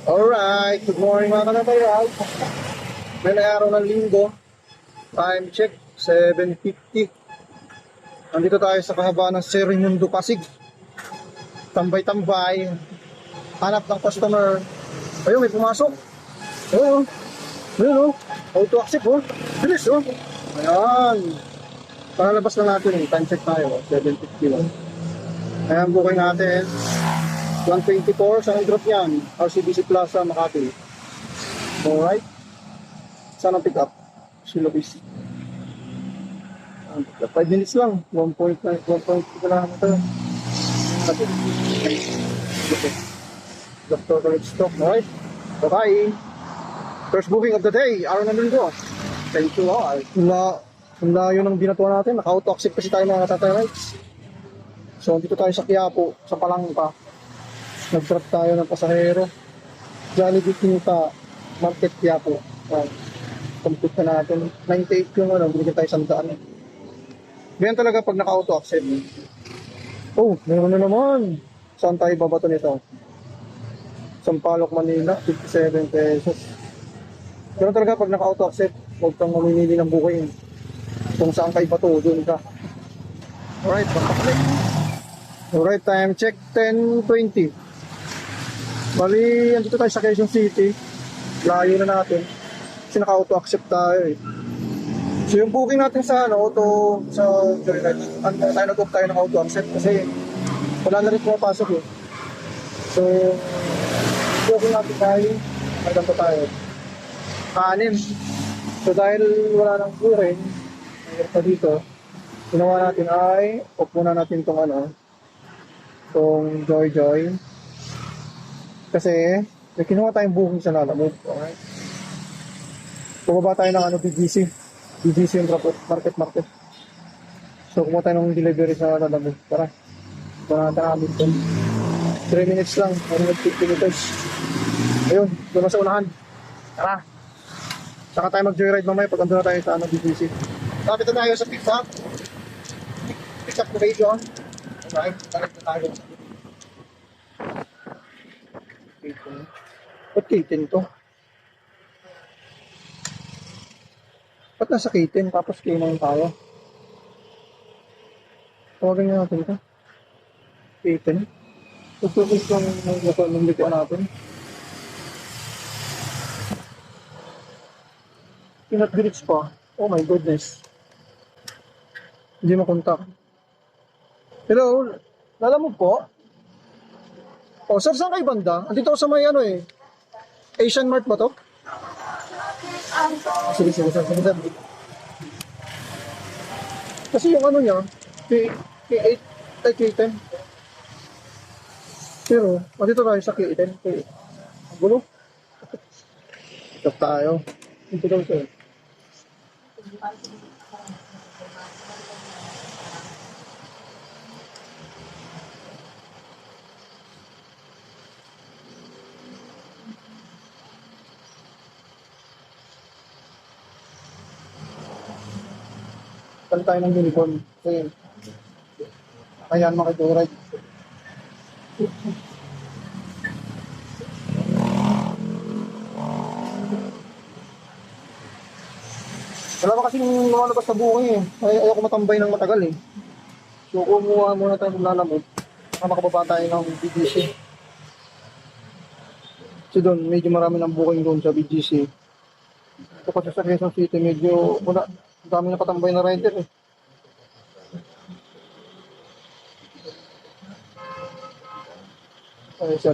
Alright, good morning mga kanabayan. May araw ng linggo. Time check, 7:50. Nandito tayo sa kahabaan ng Serimundo, Pasig. Tambay-tambay. Hanap ng customer. Ayun, may pumasok. Ayun, ayun o. Auto accept o. Bilis o. Ayan. Palalabas na natin eh. Time check tayo. 7:51. Ayan, booking natin. 124 sa drop yan. RCBC Plaza, Makati. Alright. Saan ang pick up? Silobis. 5 minutes lang. 1.9 kilometer. Okay. Dr. College Stock. Alright. Bye-bye. First booking of the day. Araw na linggo. Thank you all. Ang layo ng binatuan natin. Naka-auto-accept kasi tayo mga tatay-rights. So, dito tayo sa Quiapo, sa Palangka. Nag-drop tayo ng pasahero. Jollibee Quinta, Market Quiapo. Complete na natin. 98 yung binigyan tayo 100. Ganyan talaga pag naka-auto accept. Oh, meron na naman. Saan tayo babato nito? Sampaloc, Manila, 57 pesos. Ganyan talaga pag naka-auto accept. Huwag kang mamimili ng booking. Kung saan kayo bato, doon ka. Alright, bakit? Alright, time check 10:20. Bali, andito tayo sa Quezon City. Layo na natin. Kasi naka-auto accept tayo eh. So yung booking natin sa nag-book tayo ng auto accept kasi wala na rin pumapasok eh. So, booking natin tayo, hanggang pa tayo. 6. So dahil wala nang booking, mayroon pa dito, ginawa natin ay, off muna natin tong Joy. Kasi, may kinuha tayong booking sa Lalamove. Alright. Bumaba tayo ng BGC. BGC yung market. So, kumuha tayo ng delivery sa Lalamove. Tara. Ito natin namin ito. 3 minutes lang. 150 meters. Ayun. Doon sa unahan. Tara. Saka tayo mag-joyride mamaya pag andun na tayo sa BGC. Tapos na tayo sa pick-up. Pick-up location. Alright. Tarik na tayo. Ba't K10 to? Ba't nasa K10 tapos K9 tayo? Tawagin nga natin ito. K10. Tutupis lang ng bituan natin. Pinat-glitch pa. Oh my goodness. Hindi makontak. Hello? Lalamove po? Oh, sir, saan kayo banda? Andito ako sa may Asian Mart ba to? Sige. Kasi yung niya, K8, ay K10. Pero, andito tayo sa K10. Ang gulo. Stop tayo. Dito daw sir. Saan tayo ng uniform? Kasi, ayan makikiride. Wala pa kasing lumalabas na buhay eh. Ayoko matambay ng matagal eh. So, kumuha muna tayo ng Lalamove. Para makababa tayo ng BGC. Kasi doon, medyo marami ng booking doon sa BGC. Ito kasi sa Quezon City, medyo wala. Dami na patambay na rider eh. Ay, sir.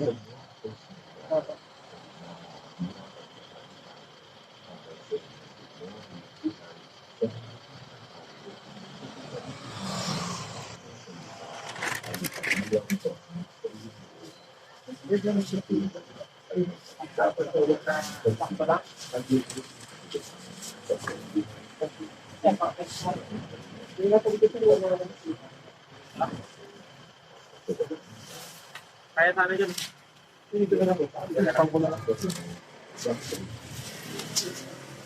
Kaya sana dyan. Dito na lang. Pang ko na lang.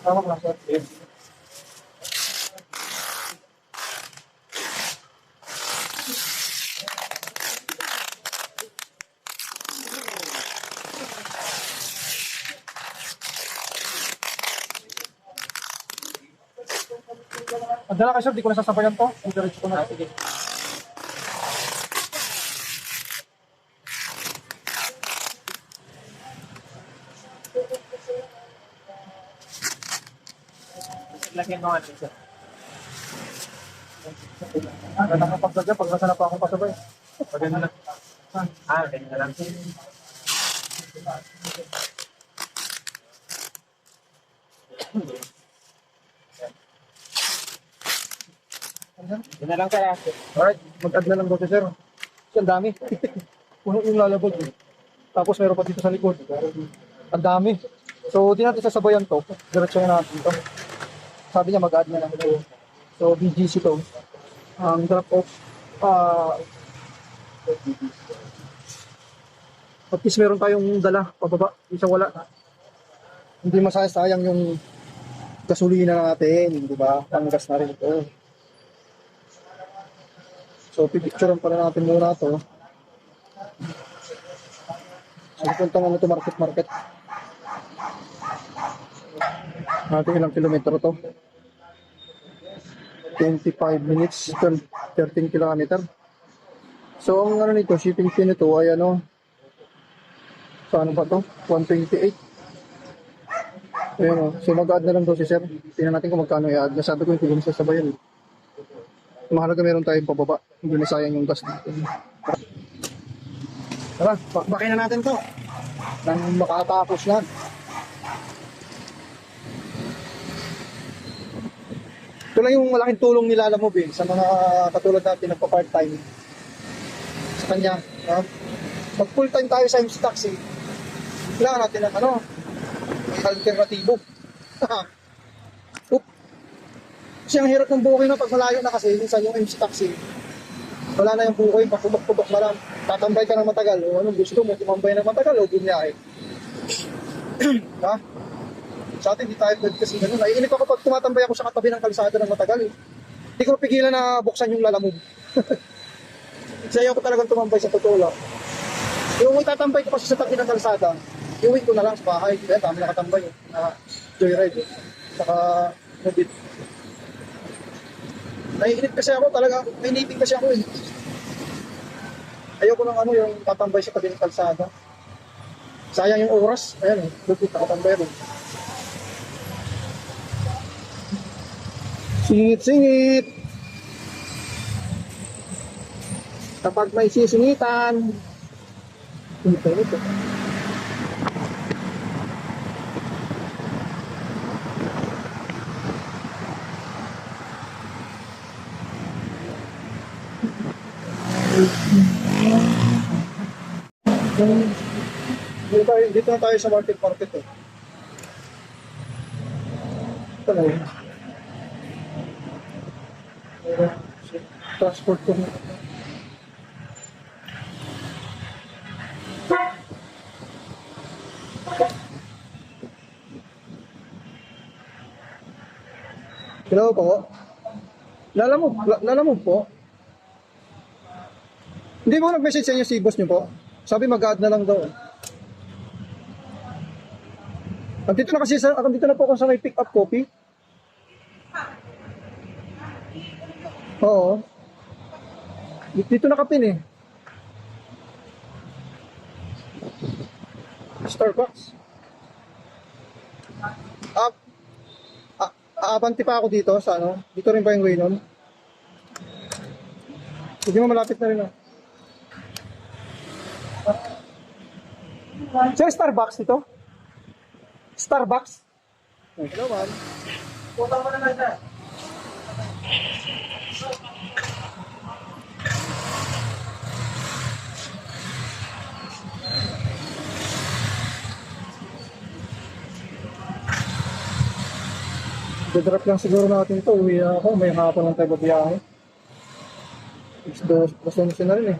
Tama ka, sir. Pagdala ka sir, di ko nasasabayan to. Diretso ko na. Sige. Lagyan mo ano sir. Nakakapagdala, pag nasa na pa akong pasabay. Ganun lang. Ganun na lang. Yun na lang sir. Alright, mag-add na lang daw sir. Kasi ang dami. Puno yung lalabog. Tapos meron pa dito sa likod. Ang dami. So, di natin sasabayan to. Diretso na natin to. Sabi niya mag-add na lang daw. So, BGC to. Ang drop off. At least meron tayong dala pababa. Isa wala. Hindi masayang yung gasolina natin. Di ba? Panggas na rin ito. So, pipicturean pa rin natin muna ito. So, punta nga ito market. Natin ilang kilometro to. 25 minutes, 13 kilometer. So, ang ano nito, shipping fee nito ay ano, so ano ba to? 128. Ayun o. So, mag-add na lang daw si sir. Tingnan natin kung magkano i-add. Nasabi ko yung tigil sa sabayan. Mahalaga meron tayong pababa. Hindi na sayang yung gas natin. Tara, bakbakin na natin to. Nang makatapos na. Ito lang yung malaking tulong ni Lala Move sa mga katulad natin nagpa-part-time. Sa kanya, pag full-time tayo sa MC Taxi, kailangan natin ng ano, alternatibo. Kasi ang hirap ng booking na pag malayo na kasi, minsan yung MC Taxi, wala na yung booking, pagpubok-pubok na lang, tatambay ka ng matagal, o anong gusto mo, tumambay ng matagal, o bumiyahe. Ha? Sa atin, di tayo pwede kasi gano'n. Naiinip ako pag tumatambay ako sa katabi ng kalsada ng matagal. Hindi ko pigilan na buksan yung Lala Move. Kasi ayaw ko talagang tumambay sa totoo lang. Yung itatambay ko kasi sa tabi ng kalsada, iuwi ko na lang sa bahay. Kaya dami nakatambay na joyride. Saka mobit. Naiinip kasi ako talaga, may niping kasi ako eh. Ayaw ko ng ano yung tatambay sa tabi ng kalsada. Sayang yung oras. Ayan eh, lupit nakatambay rin. Singit-singit. Kapag may sisingitan. Ito. Dito na tayo sa market eh. Ito na yun. Transport ko. Hello po. Lala mo po. Hindi mo nag-message sa inyo si boss niyo po. Sabi mag-add na lang daw. Andito na po ako sa may pick up copy. Oo. Dito nakapin eh. Starbucks. Aabanti pa ako dito sa ano. Dito rin ba yung way nun? Hindi mo malapit na rin ah. Sir, Starbucks dito? Starbucks? Hello, ma'am. Putang mo na lang dyan. Drop lang siguro natin ito. Uwi ako. May hapon lang tayo babiyahe. 2:11 na rin eh.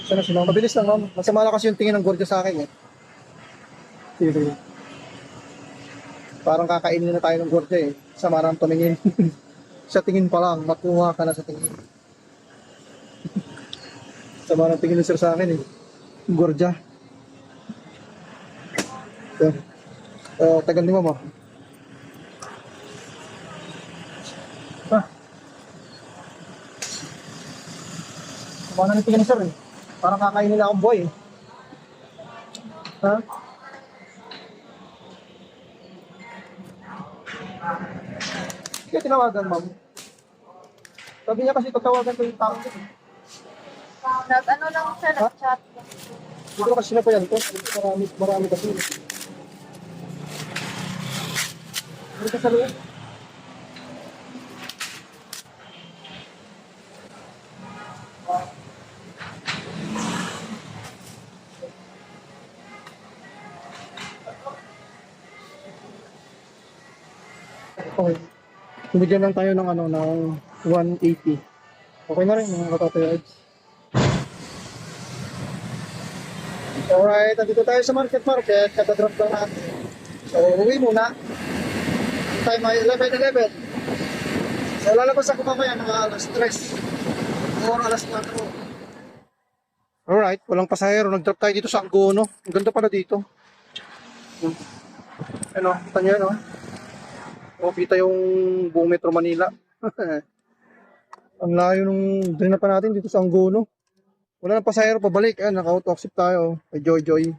Sana sila. Mabilis lang, ma'am. Masama na kasi yung tingin ng gwardiya sa akin eh. Sige. Parang kakainin na tayo ng gwardiya eh. Sama nang tumingin. Sa tingin pa lang, makuha ka na sa tingin. Sama nang tingin ni sir sa akin eh. Gwardiya. Tagal ni mama. Baka nanitingin ni sir eh. Parang kakain nila akong boy eh. Ha? Kaya tinawagan, ma'am. Sabi niya kasi tatawagan ko yung tao. Nag-ano lang siya, nag-chat. Dito kasi na pa yan to. Marami kasi. Dito sa loob. Okay. Bigyan lang tayo ng ano, ng 180. Okay na rin mga katatoyads. Alright, nandito tayo sa market. Katadrop lang natin. So, uwi muna. Time ay 11:11. So, lalabas ako mamaya mga alas 3 or alas 4. Alright, walang pasahero. Nag-drop tayo dito sa Angono. Ang ganda pala dito. Ano, kita nyo no? O, kita yung buong Metro Manila. Ang layo nung dinala pa natin dito sa Angono. Wala nang pasahero pabalik. Naka-auto-accept tayo. Kay Joy.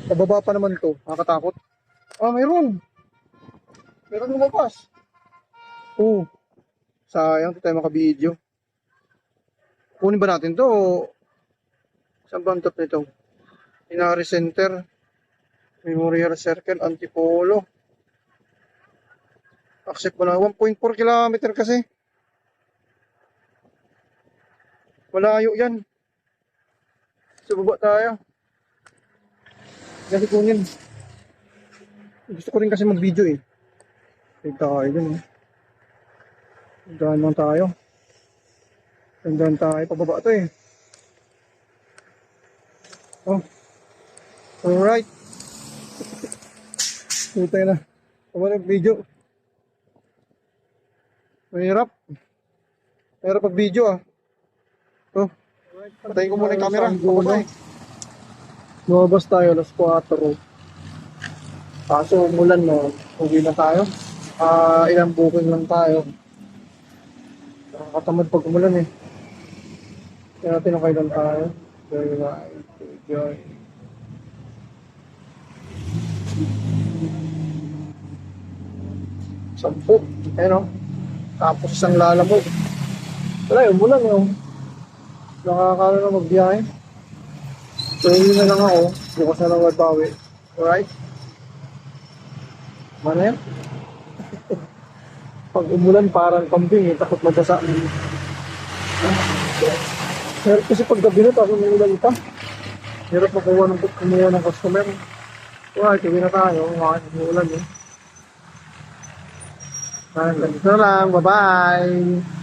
Pababa pa naman to. Nakakatakot. Mayroon. Meron lumabas. Sayang. Hindi tayo makabideo. Kunin ba natin to? Saan ba ang top nito? Inari Center. Memorial Circle. Antipolo. Accept mo na. 1.4 kilometer kasi. Malayo yan. So, baba tayo. Kasi kunin. Gusto ko rin kasi mag-video eh. Take tayo dun eh. Tandaan lang tayo. Tandaan tayo. Pababa to eh. Alright. Ito tayo na. Pababa yung video. Mahirap. Mahirap pag-video ah. Patayin ko muna yung camera. Lumabas tayo alas 4. Kaso umulan no. Uwi na tayo. Ilang booking lang tayo. Nakakatamad pag umulan eh. Kaya natin ang kailan tayo. Joy. Sampu. Ayun o. Tapos isang lalamog. Wala yung umulan yun. Nakakala na magbiyahe. So, yun na lang ako. Bukas na lang magbawi. Alright? Mana yan? Pag umulan, parang kambing eh. Takot magkasa. Pero kasi pag gabi na, tapos umulan pa. Hirap kumuha ng customer. Alright, gabi na tayo. Umulan eh. Ganito na lang. Bye-bye!